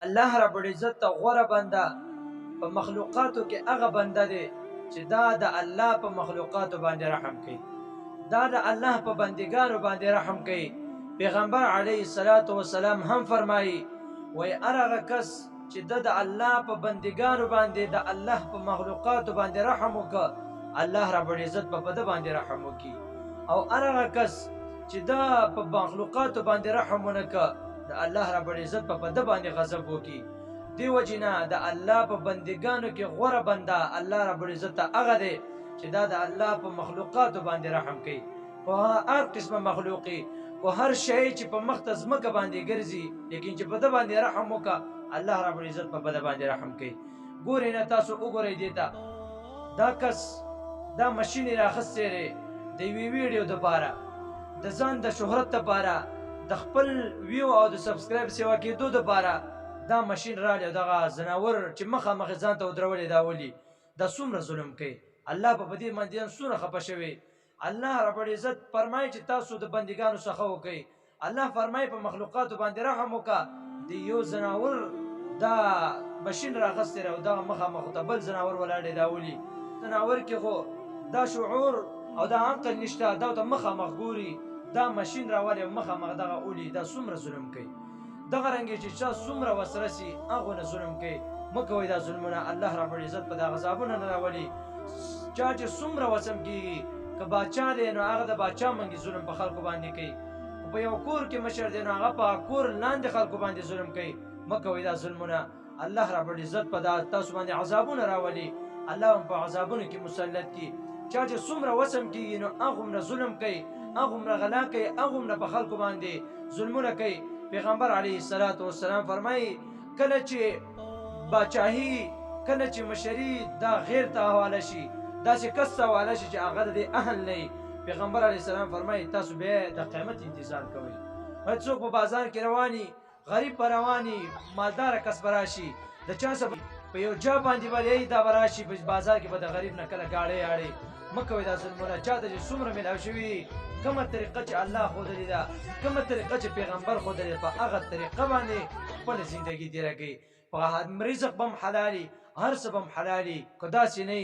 الله رب العزت ته غوره بنده په مخلوقاتو کې هغه بنده دی چې دا د الله په مخلوقاتو باندې رحم کوي، دا د الله په بندګانو باندې رحم کوي. پیغمبر علیه الصلاۃ والسلام هم فرمایي وای هغه کس چې د الله په بندګانو باندې د الله په مخلوقاتو باندې رحم وکړي، الله رب العزت په ده باندې رحم وکړي. او هغه کس چې دا په مخلوقاتو باندې رحم ونه کړي، د الله رب العزت په ده باندې غضب وکړي. دی وجینا د الله په بندګانو کې غوره بنده الله رب العزت هغه دی چې دا د الله په مخلوقاتو باندې رحم کوي. په هر قسمه مخلوقي او هر شی چې په مخ ته ځمکه باندې ګرځي، لیکن چې په ده باندې رحم وکړه، الله رب العزت په ده باندې رحم کوي. ګورئ نه تاسو وګورئ دې ته دا کس دا ماشین یې راخستی دی د یوې ویډیو دپاره، د ځان د شهرت دپاره، د خپل ویو او د سبسکرایب سیوا کېدو دپاره دا ماشین رالی او دغه ځناور چې مخامخ ځان ته ودرولې دا ولي دا څومره ظلم کوي. الله په دې باندې څومره خفه شوی. الله رب العزت فرمایي چې تاسو د بندګانو څخه وکئ. الله فرمایي په مخلوقاتو باندې رحم وکړه. د یو ځناور دا ماشین راغستی او دغه مخامخ ته بل ځناور ولاړی دا ولي. ځناور کې خو دا شعور او دا عقل نشته، دا ته مخامخ ګوري، دا ماشین راولي مخامخ دغه اولي. دا څومره ظلم کوي. دغه رنګ چې چا څومره وسره سي هغه نه ظلم کوي. مه کوئ دا ظلمونه، الله رب العزت په دغه عذابونه نه راولي. چا چې څومره وسم کېږي، که باچا دی نو هغه د باچا منګي ظلم په خلکو باندې کوي. په یو کور کې مشر دی نو هغه په کور لاندې خلکو باندې ظلم کوي. مه کوئ دا ظلمونه، الله رب العزت په تاسو باندې عذابونه راولي. الله هم په عذابونو کې مسلط کړي. چا چې څومره وسم کېږي نو هغومره ظلم کوي، هغومره غلا کوي، هغومره په خلکو باندې ظلمونه کوي. پیغمبر علیه الصلاۃ والسلام فرمایي کله چې باچاهي، کله چې مشري دا غیر ته حواله شي، داسې کس ته حواله شي چې هغه د اهل نه وي، پیغمبر علیه السلام فرمایي تاسو بیا د قیامت انتظار کوئ. باید څوک په بازار کې رواني، غریب به رواني، مالداره کس به راشي، د چا څه په یو جا باندې به دا به راشي، په بازار کې به د غریب نه کله ګاړې اړې. مه کوئ دا ظلمونه. چا ته چې څومره میلاو شوي، کومه طریقه چې الله ښودلې ده، کومه طریقه چې پیغمبر ښودلې ده، په هغه طریقه باندې خپله زندګي تېره کوي. په رزق به هم حلالي، هر څه به هم حلالي. که داسې نه